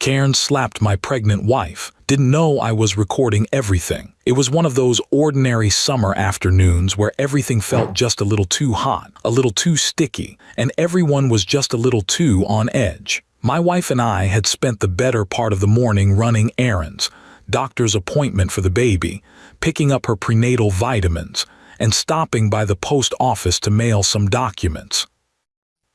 Karen slapped my pregnant wife. Didn't know I was recording everything. It was one of those ordinary summer afternoons where everything felt just a little too hot, a little too sticky, and everyone was just a little too on edge. My wife and I had spent the better part of the morning running errands, doctor's appointment for the baby, picking up her prenatal vitamins, and stopping by the post office to mail some documents.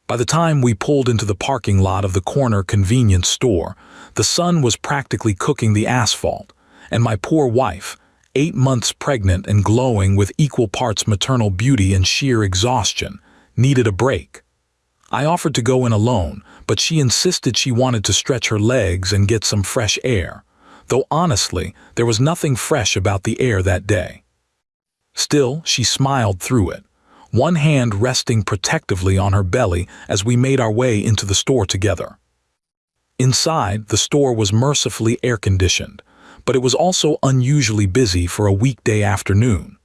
By the time we pulled into the parking lot of the corner convenience store, the sun was practically cooking the asphalt, and my poor wife, 8 months pregnant and glowing with equal parts maternal beauty and sheer exhaustion, needed a break. I offered to go in alone, but she insisted she wanted to stretch her legs and get some fresh air, though honestly, there was nothing fresh about the air that day. Still, she smiled through it, one hand resting protectively on her belly as we made our way into the store together. Inside, the store was mercifully air-conditioned, but it was also unusually busy for a weekday afternoon.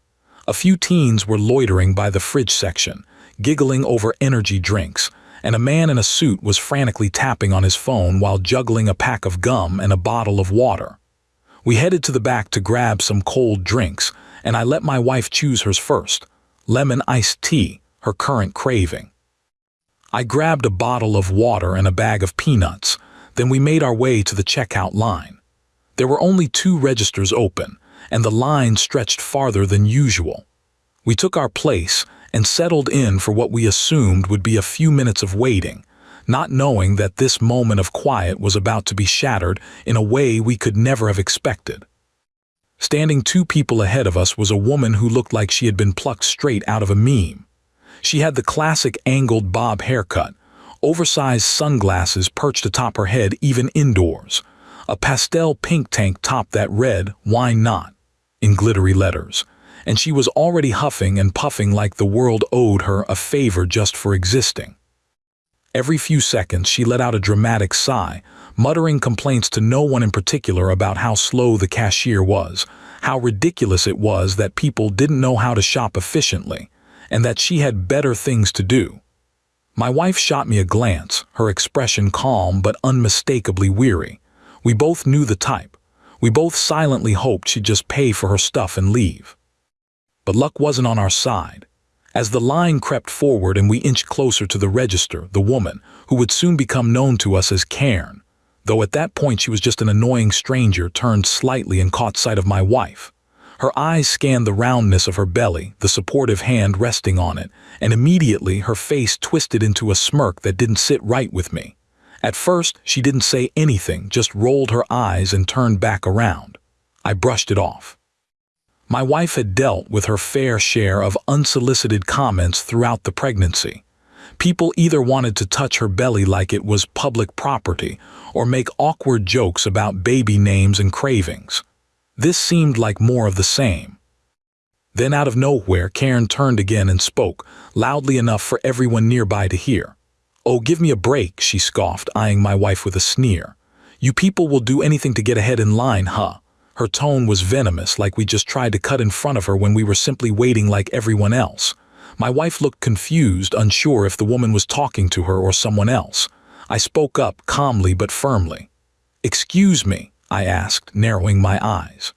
A few teens were loitering by the fridge section, giggling over energy drinks, and a man in a suit was frantically tapping on his phone while juggling a pack of gum and a bottle of water. We headed to the back to grab some cold drinks, and I let my wife choose hers first, lemon iced tea, her current craving. I grabbed a bottle of water and a bag of peanuts, then we made our way to the checkout line. There were only 2 registers open, and the line stretched farther than usual. We took our place and settled in for what we assumed would be a few minutes of waiting, not knowing that this moment of quiet was about to be shattered in a way we could never have expected. Standing 2 people ahead of us was a woman who looked like she had been plucked straight out of a meme. She had the classic angled bob haircut, oversized sunglasses perched atop her head even indoors, a pastel pink tank top that read, "Why not?" in glittery letters, and she was already huffing and puffing like the world owed her a favor just for existing. Every few seconds she let out a dramatic sigh, muttering complaints to no one in particular about how slow the cashier was, how ridiculous it was that people didn't know how to shop efficiently, and that she had better things to do. My wife shot me a glance, her expression calm but unmistakably weary. We both knew the type. We both silently hoped she'd just pay for her stuff and leave. But luck wasn't on our side. As the line crept forward and we inched closer to the register, the woman, who would soon become known to us as Karen, though at that point she was just an annoying stranger, turned slightly and caught sight of my wife. Her eyes scanned the roundness of her belly, the supportive hand resting on it, and immediately her face twisted into a smirk that didn't sit right with me. At first, she didn't say anything, just rolled her eyes and turned back around. I brushed it off. My wife had dealt with her fair share of unsolicited comments throughout the pregnancy. People either wanted to touch her belly like it was public property or make awkward jokes about baby names and cravings. This seemed like more of the same. Then out of nowhere, Karen turned again and spoke, loudly enough for everyone nearby to hear. "Oh, give me a break," she scoffed, eyeing my wife with a sneer. "You people will do anything to get ahead in line, huh?" Her tone was venomous, like we just tried to cut in front of her when we were simply waiting like everyone else. My wife looked confused, unsure if the woman was talking to her or someone else. I spoke up, calmly but firmly. "Excuse me," I asked, narrowing my eyes.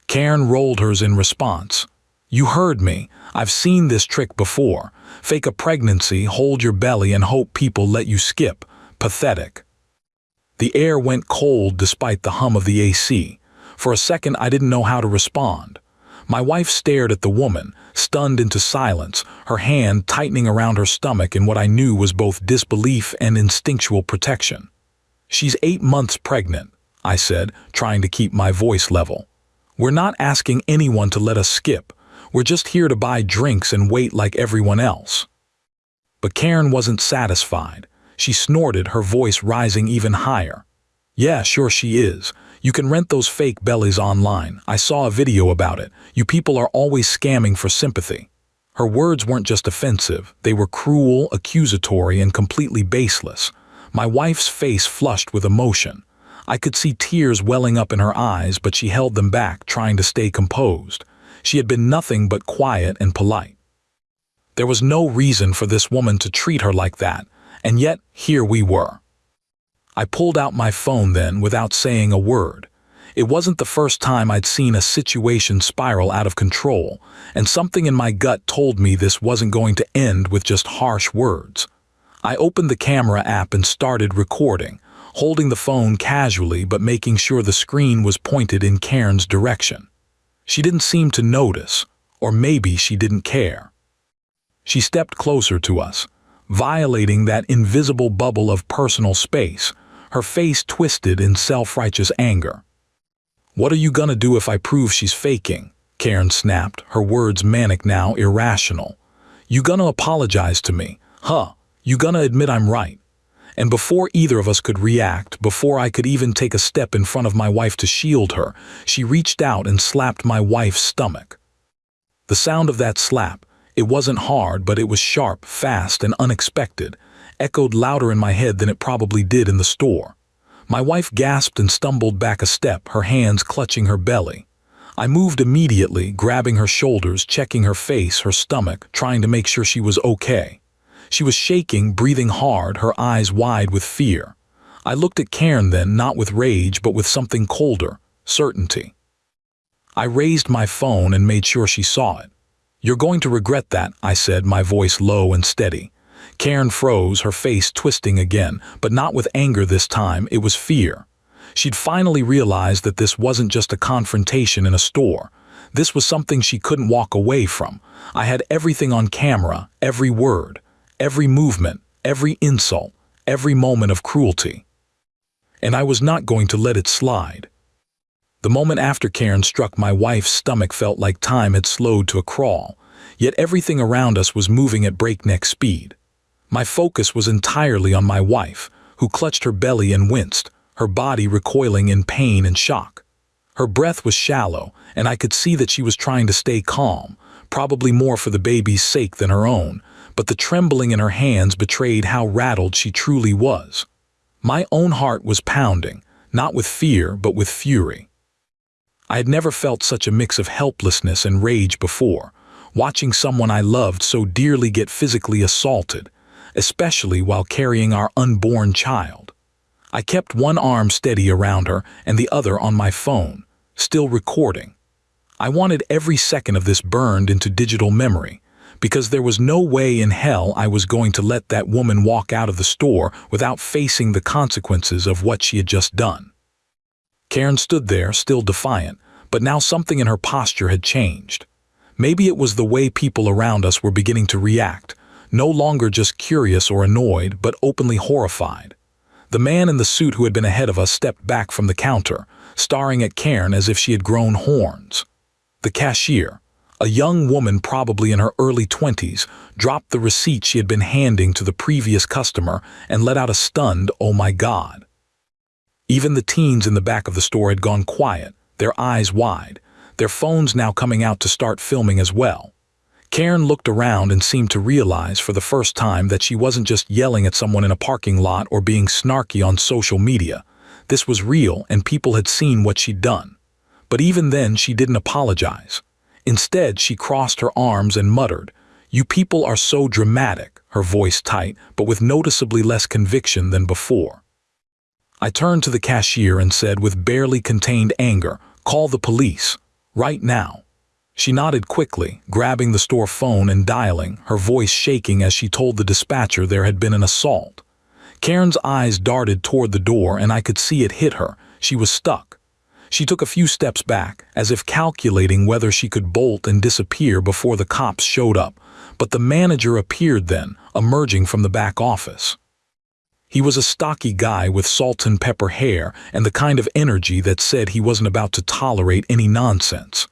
Karen rolled hers in response. "You heard me. I've seen this trick before. Fake a pregnancy, hold your belly and hope people let you skip. Pathetic." The air went cold despite the hum of the AC. For a second I didn't know how to respond. My wife stared at the woman, stunned into silence, her hand tightening around her stomach in what I knew was both disbelief and instinctual protection. "She's 8 months pregnant," I said, trying to keep my voice level. "We're not asking anyone to let us skip. We're just here to buy drinks and wait like everyone else." But Karen wasn't satisfied. She snorted, her voice rising even higher. "Yeah, sure she is. You can rent those fake bellies online. I saw a video about it. You people are always scamming for sympathy." Her words weren't just offensive. They were cruel, accusatory, and completely baseless. My wife's face flushed with emotion. I could see tears welling up in her eyes, but she held them back, trying to stay composed. She had been nothing but quiet and polite. There was no reason for this woman to treat her like that, and yet here we were. I pulled out my phone then without saying a word. It wasn't the first time I'd seen a situation spiral out of control, and something in my gut told me this wasn't going to end with just harsh words. I opened the camera app and started recording, holding the phone casually but making sure the screen was pointed in Karen's direction. She didn't seem to notice, or maybe she didn't care. She stepped closer to us, violating that invisible bubble of personal space, her face twisted in self-righteous anger. "What are you gonna do if I prove she's faking?" Karen snapped, her words manic now irrational. "You gonna apologize to me, huh? You gonna admit I'm right?" And before either of us could react, before I could even take a step in front of my wife to shield her, she reached out and slapped my wife's stomach. The sound of that slap, it wasn't hard, but it was sharp, fast, and unexpected, echoed louder in my head than it probably did in the store. My wife gasped and stumbled back a step, her hands clutching her belly. I moved immediately, grabbing her shoulders, checking her face, her stomach, trying to make sure she was okay. She was shaking, breathing hard, her eyes wide with fear. I looked at Karen then, not with rage, but with something colder, certainty. I raised my phone and made sure she saw it. "You're going to regret that," I said, my voice low and steady. Karen froze, her face twisting again, but not with anger this time, it was fear. She'd finally realized that this wasn't just a confrontation in a store. This was something she couldn't walk away from. I had everything on camera, every word, every movement, every insult, every moment of cruelty. And I was not going to let it slide. The moment after Karen struck, my wife's stomach felt like time had slowed to a crawl, yet everything around us was moving at breakneck speed. My focus was entirely on my wife, who clutched her belly and winced, her body recoiling in pain and shock. Her breath was shallow, and I could see that she was trying to stay calm, probably more for the baby's sake than her own, but the trembling in her hands betrayed how rattled she truly was. My own heart was pounding, not with fear but with fury. I had never felt such a mix of helplessness and rage before, watching someone I loved so dearly get physically assaulted, especially while carrying our unborn child. I kept one arm steady around her and the other on my phone, still recording. I wanted every second of this burned into digital memory, because there was no way in hell I was going to let that woman walk out of the store without facing the consequences of what she had just done. Karen stood there, still defiant, but now something in her posture had changed. Maybe it was the way people around us were beginning to react, no longer just curious or annoyed, but openly horrified. The man in the suit who had been ahead of us stepped back from the counter, staring at Karen as if she had grown horns. The cashier, a young woman probably in her early 20s, dropped the receipt she had been handing to the previous customer and let out a stunned, "Oh my God." Even the teens in the back of the store had gone quiet, their eyes wide, their phones now coming out to start filming as well. Karen looked around and seemed to realize for the first time that she wasn't just yelling at someone in a parking lot or being snarky on social media. This was real and people had seen what she'd done. But even then she didn't apologize. Instead, she crossed her arms and muttered, "You people are so dramatic," her voice tight, but with noticeably less conviction than before. I turned to the cashier and said with barely contained anger, "Call the police, right now." She nodded quickly, grabbing the store phone and dialing, her voice shaking as she told the dispatcher there had been an assault. Karen's eyes darted toward the door and I could see it hit her. She was stuck. She took a few steps back, as if calculating whether she could bolt and disappear before the cops showed up, but the manager appeared then, emerging from the back office. He was a stocky guy with salt and pepper hair and the kind of energy that said he wasn't about to tolerate any nonsense.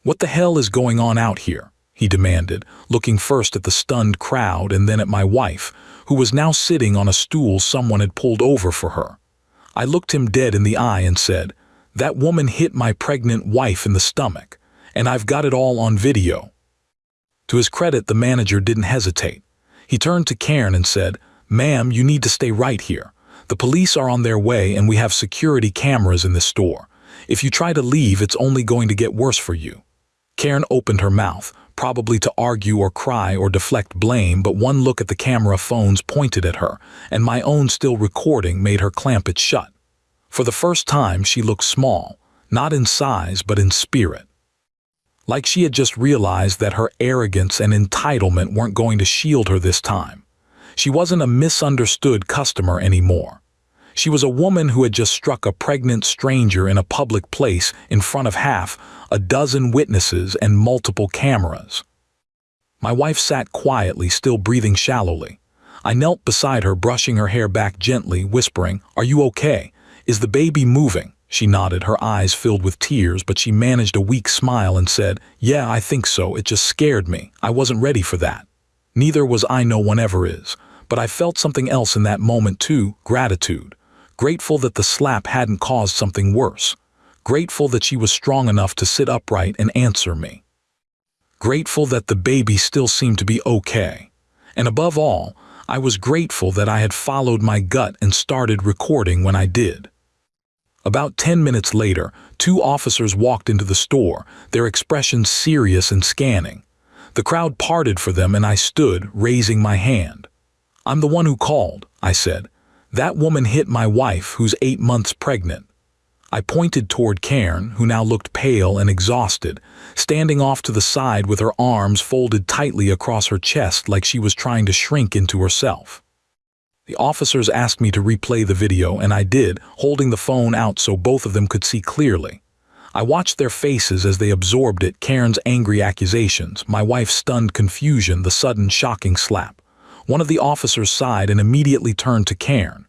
"What the hell is going on out here?" he demanded, looking first at the stunned crowd and then at my wife, who was now sitting on a stool someone had pulled over for her. I looked him dead in the eye and said, "That woman hit my pregnant wife in the stomach, and I've got it all on video." To his credit, the manager didn't hesitate. He turned to Karen and said, "Ma'am, you need to stay right here. The police are on their way and we have security cameras in this store. If you try to leave, it's only going to get worse for you." Karen opened her mouth, probably to argue or cry or deflect blame, but one look at the camera phones pointed at her, and my own still recording made her clamp it shut. For the first time, she looked small, not in size but in spirit. Like she had just realized that her arrogance and entitlement weren't going to shield her this time. She wasn't a misunderstood customer anymore. She was a woman who had just struck a pregnant stranger in a public place in front of half a dozen witnesses and multiple cameras. My wife sat quietly, still breathing shallowly. I knelt beside her, brushing her hair back gently, whispering, "Are you okay? Is the baby moving?" She nodded, her eyes filled with tears, but she managed a weak smile and said, "Yeah, I think so. It just scared me. I wasn't ready for that." Neither was I, no one ever is. But I felt something else in that moment too, gratitude. Grateful that the slap hadn't caused something worse. Grateful that she was strong enough to sit upright and answer me. Grateful that the baby still seemed to be okay. And above all, I was grateful that I had followed my gut and started recording when I did. About 10 minutes later, 2 officers walked into the store, their expressions serious and scanning. The crowd parted for them and I stood, raising my hand. "I'm the one who called," I said. "That woman hit my wife, who's 8 months pregnant." I pointed toward Karen, who now looked pale and exhausted, standing off to the side with her arms folded tightly across her chest like she was trying to shrink into herself. The officers asked me to replay the video, and I did, holding the phone out so both of them could see clearly. I watched their faces as they absorbed it, Karen's angry accusations, my wife's stunned confusion, the sudden shocking slap. One of the officers sighed and immediately turned to Karen.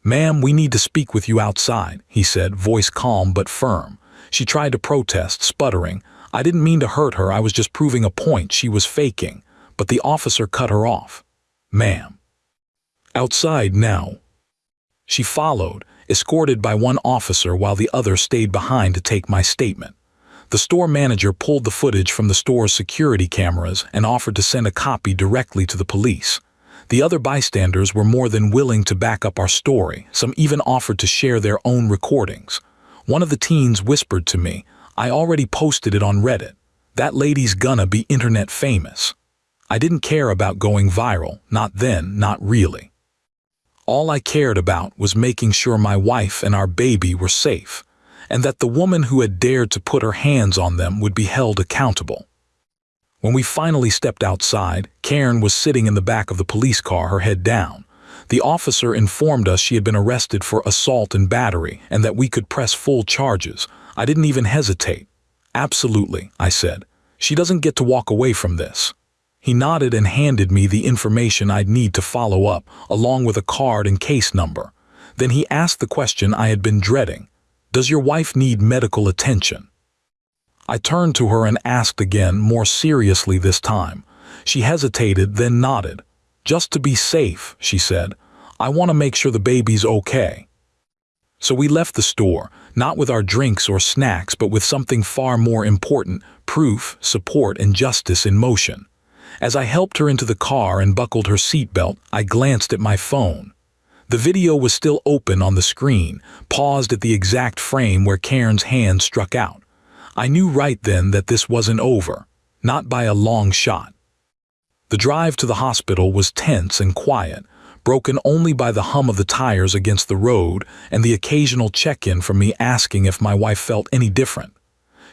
"Ma'am, we need to speak with you outside," he said, voice calm but firm. She tried to protest, sputtering. "I didn't mean to hurt her, I was just proving a point she was faking." But the officer cut her off. "Ma'am. Outside now." She followed, escorted by one officer while the other stayed behind to take my statement. The store manager pulled the footage from the store's security cameras and offered to send a copy directly to the police. The other bystanders were more than willing to back up our story. Some even offered to share their own recordings. One of the teens whispered to me, "I already posted it on Reddit. That lady's gonna be internet famous." I didn't care about going viral, not then, not really. All I cared about was making sure my wife and our baby were safe, and that the woman who had dared to put her hands on them would be held accountable. When we finally stepped outside, Karen was sitting in the back of the police car, her head down. The officer informed us she had been arrested for assault and battery and that we could press full charges. I didn't even hesitate. "Absolutely," I said. "She doesn't get to walk away from this." He nodded and handed me the information I'd need to follow up, along with a card and case number. Then he asked the question I had been dreading. "Does your wife need medical attention?" I turned to her and asked again, more seriously this time. She hesitated, then nodded. "Just to be safe," she said. "I want to make sure the baby's okay." So we left the store, not with our drinks or snacks, but with something far more important: proof, support, and justice in motion. As I helped her into the car and buckled her seatbelt, I glanced at my phone. The video was still open on the screen, paused at the exact frame where Karen's hand struck out. I knew right then that this wasn't over, not by a long shot. The drive to the hospital was tense and quiet, broken only by the hum of the tires against the road and the occasional check-in from me asking if my wife felt any different.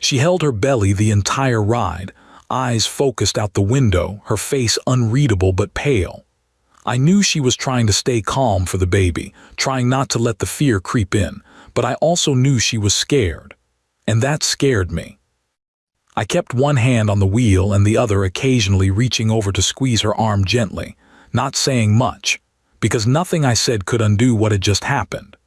She held her belly the entire ride, eyes focused out the window, her face unreadable but pale. I knew she was trying to stay calm for the baby, trying not to let the fear creep in, but I also knew she was scared. And that scared me. I kept one hand on the wheel and the other occasionally reaching over to squeeze her arm gently, not saying much, because nothing I said could undo what had just happened.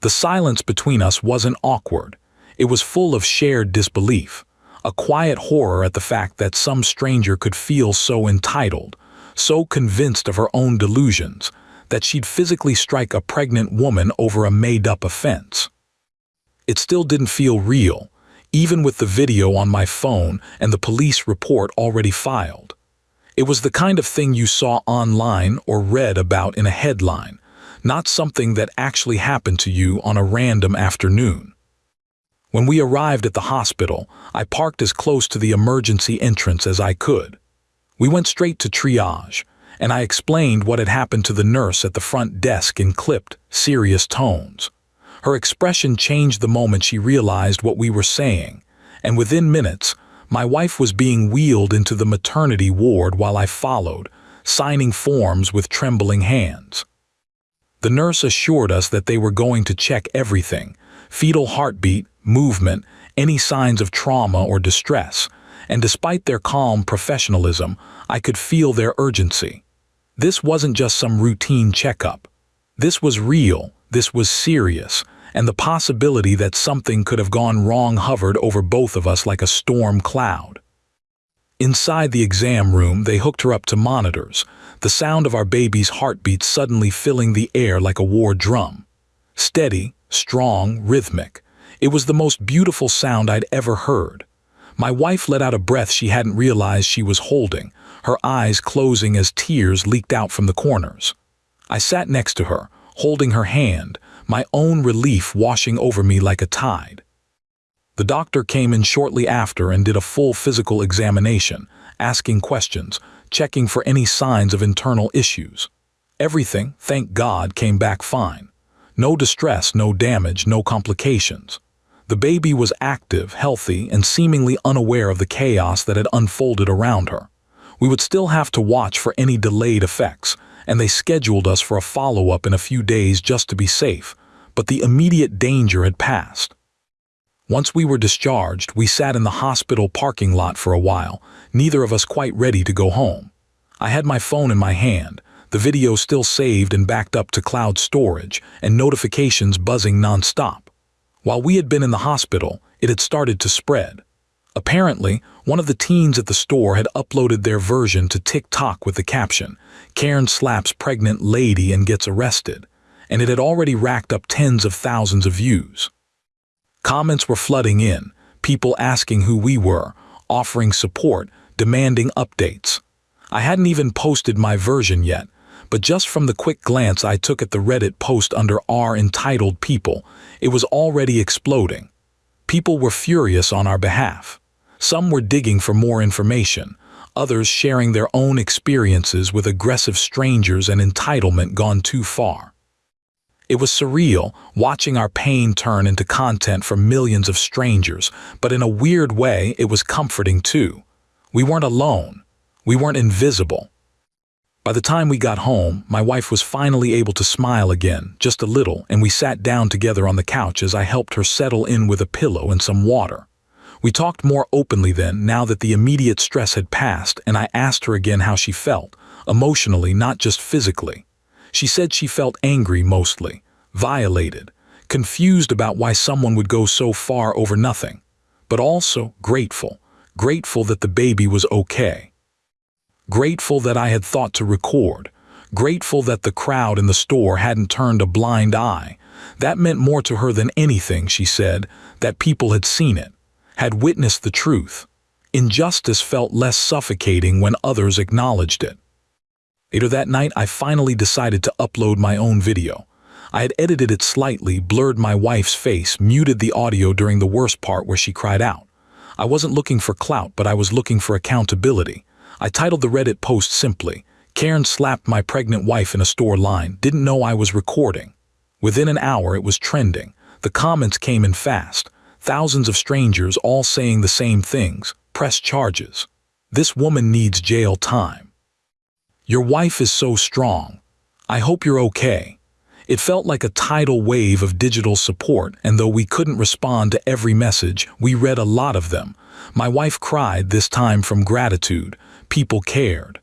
The silence between us wasn't awkward. It was full of shared disbelief, a quiet horror at the fact that some stranger could feel so entitled, so convinced of her own delusions, that she'd physically strike a pregnant woman over a made-up offense. It still didn't feel real, even with the video on my phone and the police report already filed. It was the kind of thing you saw online or read about in a headline, not something that actually happened to you on a random afternoon. When we arrived at the hospital, I parked as close to the emergency entrance as I could. We went straight to triage, and I explained what had happened to the nurse at the front desk in clipped, serious tones. Her expression changed the moment she realized what we were saying, and within minutes, my wife was being wheeled into the maternity ward while I followed, signing forms with trembling hands. The nurse assured us that they were going to check everything: fetal heartbeat, movement, any signs of trauma or distress, and despite their calm professionalism, I could feel their urgency. This wasn't just some routine checkup. This was real, this was serious, and the possibility that something could have gone wrong hovered over both of us like a storm cloud. Inside the exam room, they hooked her up to monitors, the sound of our baby's heartbeat suddenly filling the air like a war drum. Steady, strong, rhythmic. It was the most beautiful sound I'd ever heard. My wife let out a breath she hadn't realized she was holding, her eyes closing as tears leaked out from the corners. I sat next to her, holding her hand, my own relief washing over me like a tide. The doctor came in shortly after and did a full physical examination, asking questions, checking for any signs of internal issues. Everything, thank God, came back fine. No distress, no damage, no complications. The baby was active, healthy, and seemingly unaware of the chaos that had unfolded around her. We would still have to watch for any delayed effects, and they scheduled us for a follow-up in a few days just to be safe, but the immediate danger had passed. Once we were discharged, we sat in the hospital parking lot for a while, neither of us quite ready to go home. I had my phone in my hand, the video still saved and backed up to cloud storage, and notifications buzzing nonstop. While we had been in the hospital, it had started to spread. Apparently, one of the teens at the store had uploaded their version to TikTok with the caption, "Karen slaps pregnant lady and gets arrested," and it had already racked up tens of thousands of views. Comments were flooding in, people asking who we were, offering support, demanding updates. I hadn't even posted my version yet, but just from the quick glance I took at the Reddit post under our entitled people, it was already exploding. People were furious on our behalf. Some were digging for more information, others sharing their own experiences with aggressive strangers and entitlement gone too far. It was surreal, watching our pain turn into content for millions of strangers, but in a weird way it was comforting too. We weren't alone. We weren't invisible. By the time we got home, my wife was finally able to smile again, just a little, and we sat down together on the couch as I helped her settle in with a pillow and some water. We talked more openly then, now that the immediate stress had passed, and I asked her again how she felt, emotionally, not just physically. She said she felt angry mostly, violated, confused about why someone would go so far over nothing, but also grateful that the baby was okay. Grateful that I had thought to record, grateful that the crowd in the store hadn't turned a blind eye. That meant more to her than anything, she said, that people had seen it, had witnessed the truth. Injustice felt less suffocating when others acknowledged it. Later that night, I finally decided to upload my own video. I had edited it slightly, blurred my wife's face, muted the audio during the worst part where she cried out. I wasn't looking for clout, but I was looking for accountability. I titled the Reddit post simply, "Karen slapped my pregnant wife in a store line, didn't know I was recording." Within an hour it was trending. The comments came in fast. Thousands of strangers all saying the same things, press charges. This woman needs jail time. Your wife is so strong. I hope you're okay. It felt like a tidal wave of digital support, and though we couldn't respond to every message, we read a lot of them. My wife cried, this time from gratitude. People cared.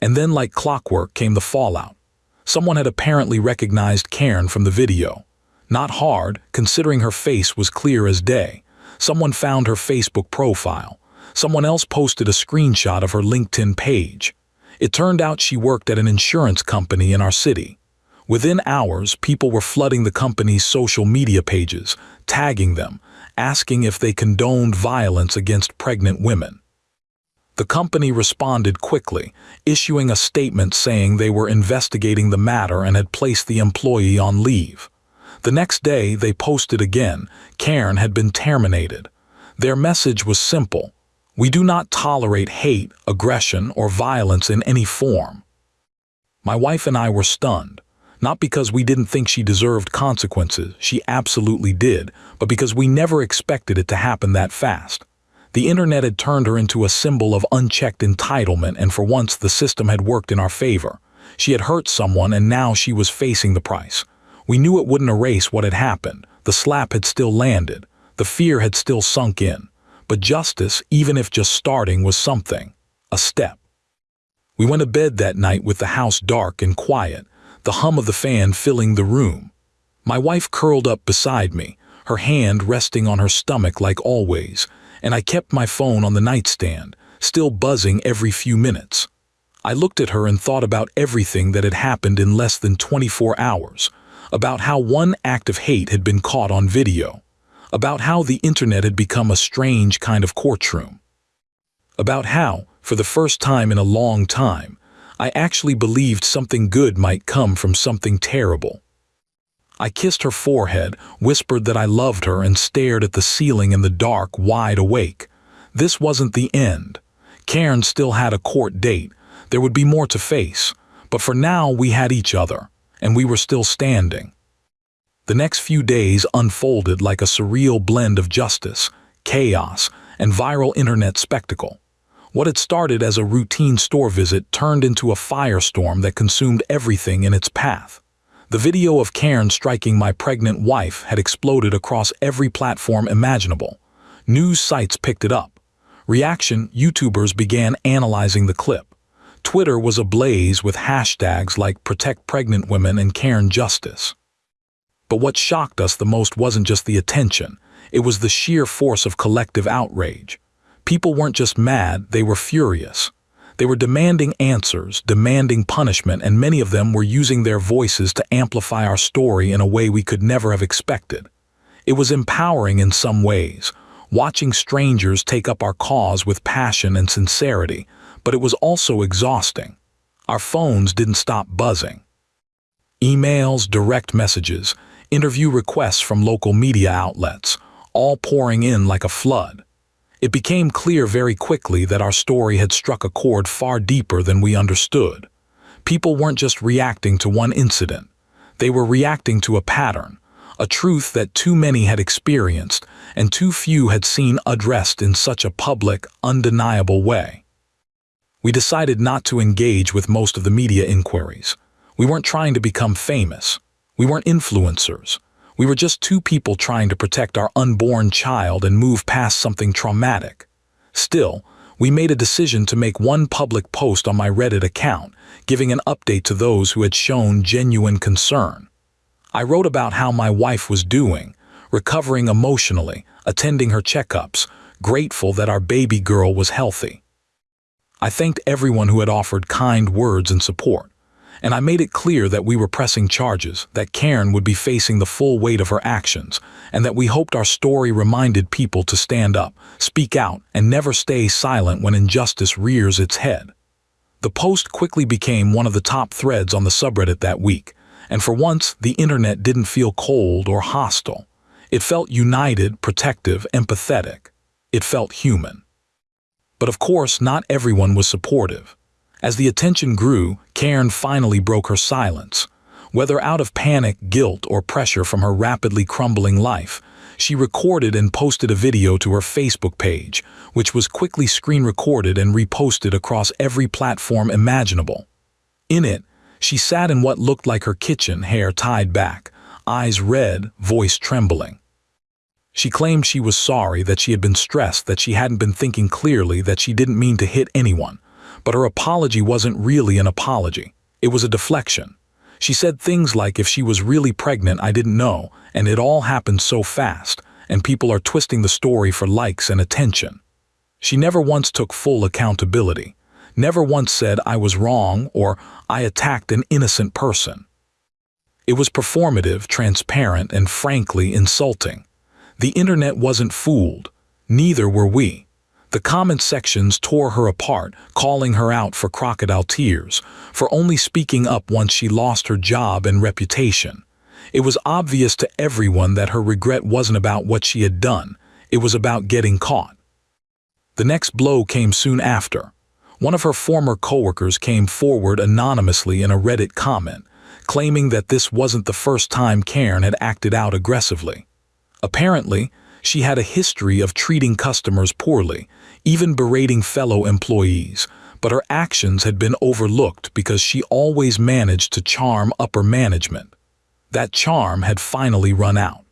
And then like clockwork came the fallout. Someone had apparently recognized Karen from the video. Not hard, considering her face was clear as day. Someone found her Facebook profile. Someone else posted a screenshot of her LinkedIn page. It turned out she worked at an insurance company in our city. Within hours, people were flooding the company's social media pages, tagging them, asking if they condoned violence against pregnant women. The company responded quickly, issuing a statement saying they were investigating the matter and had placed the employee on leave. The next day, they posted again. Karen had been terminated. Their message was simple. We do not tolerate hate, aggression, or violence in any form. My wife and I were stunned. Not because we didn't think she deserved consequences, she absolutely did, but because we never expected it to happen that fast. The internet had turned her into a symbol of unchecked entitlement, and for once the system had worked in our favor. She had hurt someone, and now she was facing the price. We knew it wouldn't erase what had happened. The slap had still landed. The fear had still sunk in. But justice, even if just starting, was something. A step. We went to bed that night with the house dark and quiet, the hum of the fan filling the room. My wife curled up beside me, her hand resting on her stomach like always, and I kept my phone on the nightstand, still buzzing every few minutes. I looked at her and thought about everything that had happened in less than 24 hours, about how one act of hate had been caught on video, about how the internet had become a strange kind of courtroom, about how, for the first time in a long time, I actually believed something good might come from something terrible. I kissed her forehead, whispered that I loved her, and stared at the ceiling in the dark, wide awake. This wasn't the end. Karen still had a court date. There would be more to face, but for now we had each other, and we were still standing. The next few days unfolded like a surreal blend of justice, chaos, and viral internet spectacle. What had started as a routine store visit turned into a firestorm that consumed everything in its path. The video of Karen striking my pregnant wife had exploded across every platform imaginable. News sites picked it up. Reaction YouTubers began analyzing the clip. Twitter was ablaze with hashtags like Protect Pregnant Women and Karen Justice. But what shocked us the most wasn't just the attention. It was the sheer force of collective outrage. People weren't just mad, they were furious. They were demanding answers, demanding punishment, and many of them were using their voices to amplify our story in a way we could never have expected. It was empowering in some ways, watching strangers take up our cause with passion and sincerity, but it was also exhausting. Our phones didn't stop buzzing. Emails, direct messages, interview requests from local media outlets, all pouring in like a flood. It became clear very quickly that our story had struck a chord far deeper than we understood. People weren't just reacting to one incident. They were reacting to a pattern, a truth that too many had experienced and too few had seen addressed in such a public, undeniable way. We decided not to engage with most of the media inquiries. We weren't trying to become famous. We weren't influencers. We were just two people trying to protect our unborn child and move past something traumatic. Still, we made a decision to make one public post on my Reddit account, giving an update to those who had shown genuine concern. I wrote about how my wife was doing, recovering emotionally, attending her checkups, grateful that our baby girl was healthy. I thanked everyone who had offered kind words and support. And I made it clear that we were pressing charges, that Karen would be facing the full weight of her actions, and that we hoped our story reminded people to stand up, speak out, and never stay silent when injustice rears its head. The post quickly became one of the top threads on the subreddit that week, and for once the internet didn't feel cold or hostile. It felt united, protective, empathetic. It felt human. But of course, not everyone was supportive. As the attention grew, Karen finally broke her silence. Whether out of panic, guilt, or pressure from her rapidly crumbling life, she recorded and posted a video to her Facebook page, which was quickly screen-recorded and reposted across every platform imaginable. In it, she sat in what looked like her kitchen, hair tied back, eyes red, voice trembling. She claimed she was sorry, that she had been stressed, that she hadn't been thinking clearly, that she didn't mean to hit anyone. But her apology wasn't really an apology. It was a deflection. She said things like, if she was really pregnant, I didn't know, and it all happened so fast, and people are twisting the story for likes and attention. She never once took full accountability. Never once said, I was wrong, or I attacked an innocent person. It was performative, transparent, and frankly insulting. The internet wasn't fooled. Neither were we. The comment sections tore her apart, calling her out for crocodile tears, for only speaking up once she lost her job and reputation. It was obvious to everyone that her regret wasn't about what she had done. It was about getting caught. The next blow came soon after. One of her former coworkers came forward anonymously in a Reddit comment, claiming that this wasn't the first time Karen had acted out aggressively. Apparently, she had a history of treating customers poorly, even berating fellow employees, but her actions had been overlooked because she always managed to charm upper management. That charm had finally run out.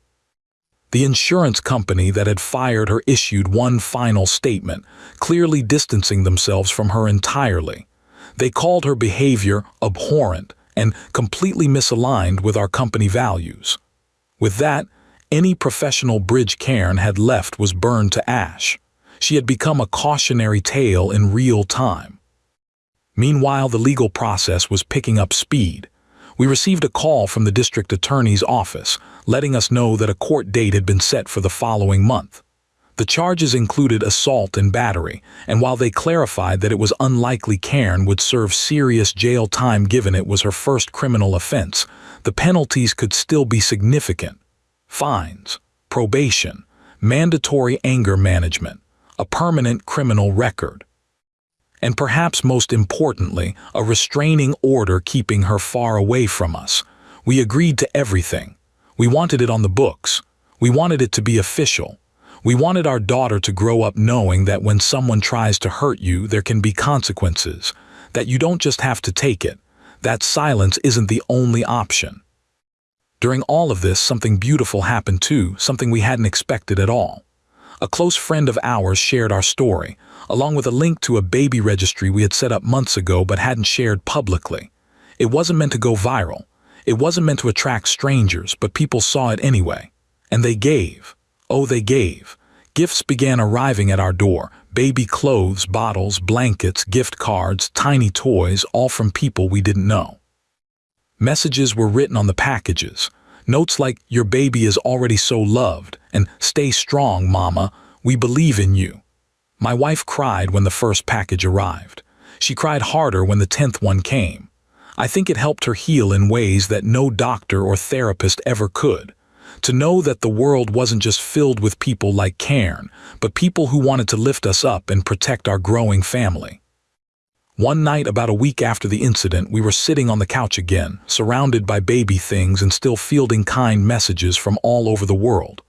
The insurance company that had fired her issued one final statement, clearly distancing themselves from her entirely. They called her behavior abhorrent and completely misaligned with our company values. With that, any professional bridge Karen had left was burned to ash. She had become a cautionary tale in real time. Meanwhile, the legal process was picking up speed. We received a call from the district attorney's office, letting us know that a court date had been set for the following month. The charges included assault and battery, and while they clarified that it was unlikely Karen would serve serious jail time given it was her first criminal offense, the penalties could still be significant. Fines, probation, mandatory anger management, a permanent criminal record. And perhaps most importantly, a restraining order keeping her far away from us. We agreed to everything. We wanted it on the books. We wanted it to be official. We wanted our daughter to grow up knowing that when someone tries to hurt you, there can be consequences, that you don't just have to take it, that silence isn't the only option. During all of this, something beautiful happened too, something we hadn't expected at all. A close friend of ours shared our story, along with a link to a baby registry we had set up months ago but hadn't shared publicly. It wasn't meant to go viral. It wasn't meant to attract strangers, but people saw it anyway. And they gave. Oh, they gave. Gifts began arriving at our door. Baby clothes, bottles, blankets, gift cards, tiny toys, all from people we didn't know. Messages were written on the packages. Notes like, "Your baby is already so loved," and "Stay strong, mama, we believe in you." My wife cried when the first package arrived. She cried harder when the 10th one came. I think it helped her heal in ways that no doctor or therapist ever could. To know that the world wasn't just filled with people like Karen, but people who wanted to lift us up and protect our growing family. One night about a week after the incident, we were sitting on the couch again, surrounded by baby things and still fielding kind messages from all over the world.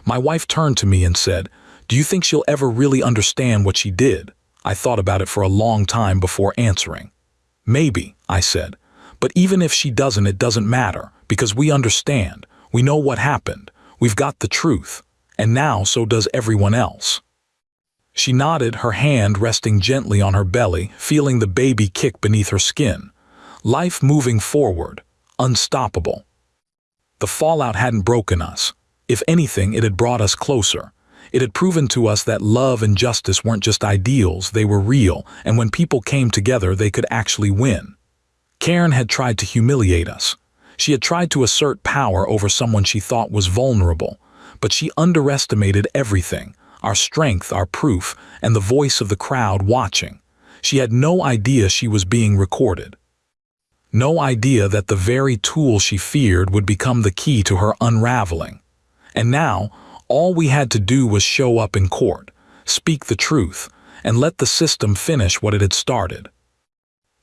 My wife turned to me and said, "Do you think she'll ever really understand what she did?" I thought about it for a long time before answering. "Maybe," I said, "but even if she doesn't, it doesn't matter, because we understand. We know what happened. We've got the truth. And now so does everyone else." She nodded, her hand resting gently on her belly, feeling the baby kick beneath her skin. Life moving forward, unstoppable. The fallout hadn't broken us. If anything, it had brought us closer. It had proven to us that love and justice weren't just ideals, they were real, and when people came together, they could actually win. Karen had tried to humiliate us. She had tried to assert power over someone she thought was vulnerable, but she underestimated everything. Our strength, our proof, and the voice of the crowd watching. She had no idea she was being recorded. No idea that the very tool she feared would become the key to her unraveling. And now, all we had to do was show up in court, speak the truth, and let the system finish what it had started.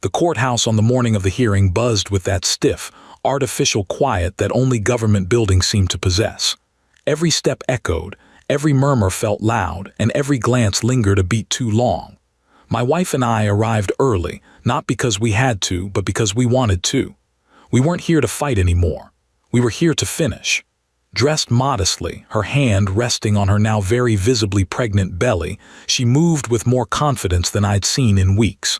The courthouse on the morning of the hearing buzzed with that stiff, artificial quiet that only government buildings seemed to possess. Every step echoed, every murmur felt loud, and every glance lingered a beat too long. My wife and I arrived early, not because we had to, but because we wanted to. We weren't here to fight anymore. We were here to finish. Dressed modestly, her hand resting on her now very visibly pregnant belly, she moved with more confidence than I'd seen in weeks.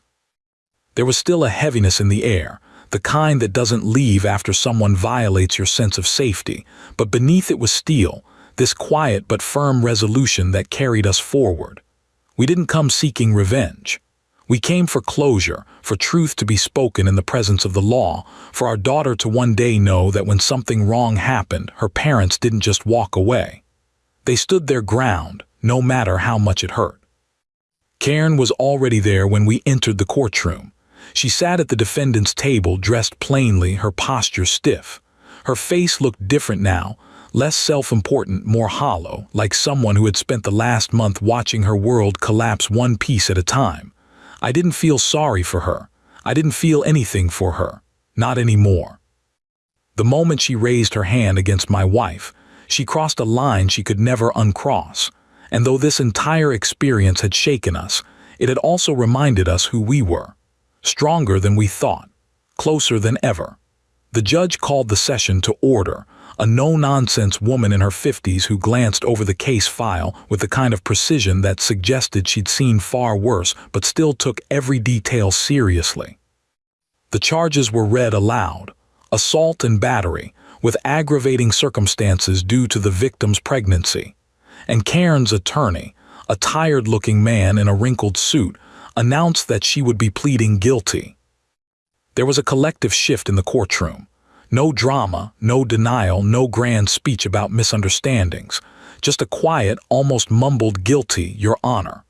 There was still a heaviness in the air, the kind that doesn't leave after someone violates your sense of safety, but beneath it was steel, this quiet but firm resolution that carried us forward. We didn't come seeking revenge. We came for closure, for truth to be spoken in the presence of the law, for our daughter to one day know that when something wrong happened, her parents didn't just walk away. They stood their ground, no matter how much it hurt. Karen was already there when we entered the courtroom. She sat at the defendant's table dressed plainly, her posture stiff. Her face looked different now, less self-important, more hollow, like someone who had spent the last month watching her world collapse one piece at a time. I didn't feel sorry for her. I didn't feel anything for her. Not anymore. The moment she raised her hand against my wife, she crossed a line she could never uncross. And though this entire experience had shaken us, it had also reminded us who we were. Stronger than we thought. Closer than ever. The judge called the session to order, a no-nonsense woman in her 50s who glanced over the case file with the kind of precision that suggested she'd seen far worse but still took every detail seriously. The charges were read aloud: assault and battery, with aggravating circumstances due to the victim's pregnancy. And Karen's attorney, a tired-looking man in a wrinkled suit, announced that she would be pleading guilty. There was a collective shift in the courtroom. No drama, no denial, no grand speech about misunderstandings. Just a quiet, almost mumbled "guilty, Your Honor."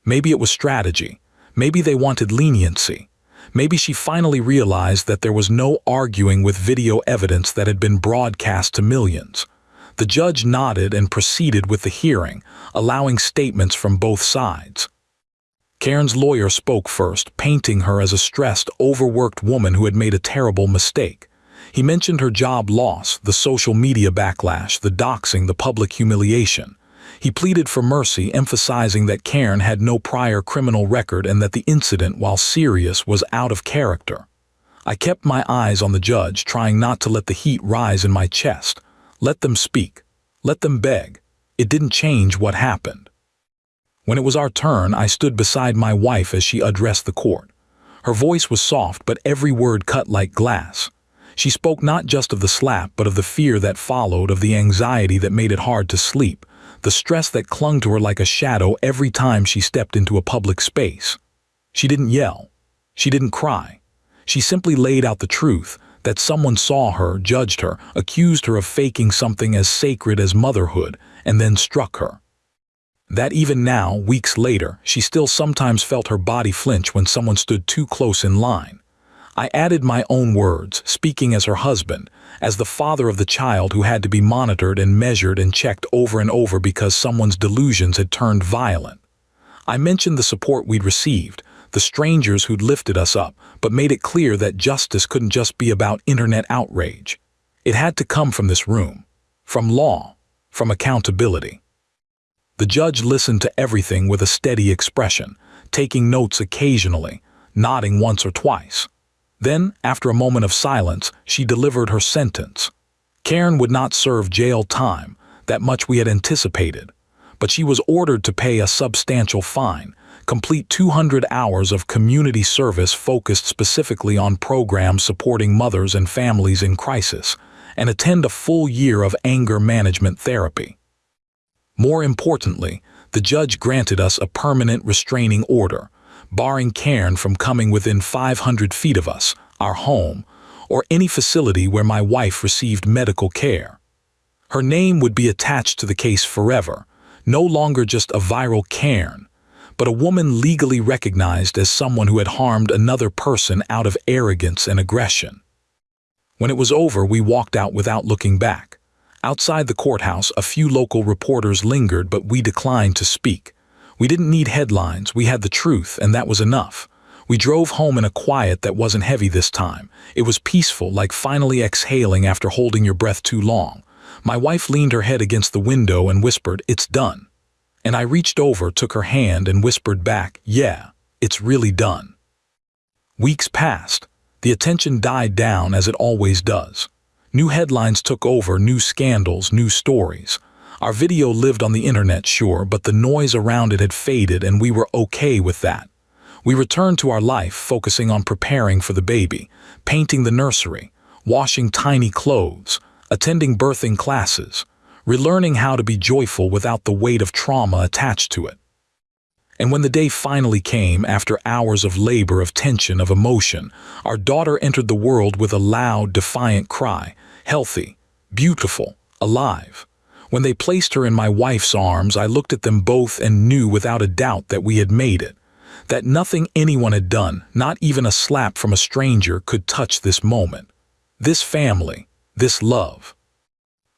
Maybe it was strategy. Maybe they wanted leniency. Maybe she finally realized that there was no arguing with video evidence that had been broadcast to millions. The judge nodded and proceeded with the hearing, allowing statements from both sides. Karen's lawyer spoke first, painting her as a stressed, overworked woman who had made a terrible mistake. He mentioned her job loss, the social media backlash, the doxing, the public humiliation. He pleaded for mercy, emphasizing that Karen had no prior criminal record and that the incident, while serious, was out of character. I kept my eyes on the judge, trying not to let the heat rise in my chest. Let them speak. Let them beg. It didn't change what happened. When it was our turn, I stood beside my wife as she addressed the court. Her voice was soft, but every word cut like glass. She spoke not just of the slap, but of the fear that followed, of the anxiety that made it hard to sleep, the stress that clung to her like a shadow every time she stepped into a public space. She didn't yell. She didn't cry. She simply laid out the truth, that someone saw her, judged her, accused her of faking something as sacred as motherhood, and then struck her. That even now, weeks later, she still sometimes felt her body flinch when someone stood too close in line. I added my own words, speaking as her husband, as the father of the child who had to be monitored and measured and checked over and over because someone's delusions had turned violent. I mentioned the support we'd received, the strangers who'd lifted us up, but made it clear that justice couldn't just be about internet outrage. It had to come from this room, from law, from accountability. The judge listened to everything with a steady expression, taking notes occasionally, nodding once or twice. Then, after a moment of silence, she delivered her sentence. Karen would not serve jail time, that much we had anticipated, but she was ordered to pay a substantial fine, complete 200 hours of community service focused specifically on programs supporting mothers and families in crisis, and attend a full year of anger management therapy. More importantly, the judge granted us a permanent restraining order, barring Karen from coming within 500 feet of us, our home, or any facility where my wife received medical care. Her name would be attached to the case forever, no longer just a viral Karen, but a woman legally recognized as someone who had harmed another person out of arrogance and aggression. When it was over, we walked out without looking back. Outside the courthouse, a few local reporters lingered, but we declined to speak. We didn't need headlines, we had the truth, and that was enough. We drove home in a quiet that wasn't heavy this time. It was peaceful, like finally exhaling after holding your breath too long. My wife leaned her head against the window and whispered, "It's done." And I reached over, took her hand, and whispered back, "Yeah, it's really done." Weeks passed. The attention died down as it always does. New headlines took over, new scandals, new stories. Our video lived on the internet, sure, but the noise around it had faded, and we were okay with that. We returned to our life, focusing on preparing for the baby, painting the nursery, washing tiny clothes, attending birthing classes, relearning how to be joyful without the weight of trauma attached to it. And when the day finally came, after hours of labor, of tension, of emotion, our daughter entered the world with a loud, defiant cry, healthy, beautiful, alive. When they placed her in my wife's arms, I looked at them both and knew without a doubt that we had made it, that nothing anyone had done, not even a slap from a stranger, could touch this moment. This family, this love.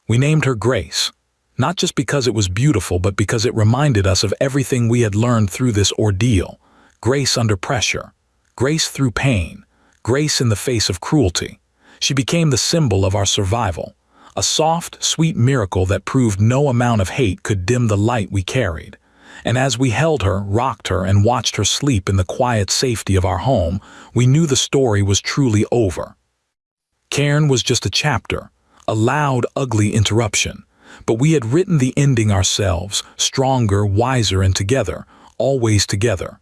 We named her Grace, not just because it was beautiful, but because it reminded us of everything we had learned through this ordeal. Grace under pressure, grace through pain, grace in the face of cruelty. She became the symbol of our survival, a soft, sweet miracle that proved no amount of hate could dim the light we carried. And as we held her, rocked her, and watched her sleep in the quiet safety of our home, we knew the story was truly over. Cairn was just a chapter, a loud, ugly interruption. But we had written the ending ourselves, stronger, wiser, and together, always together.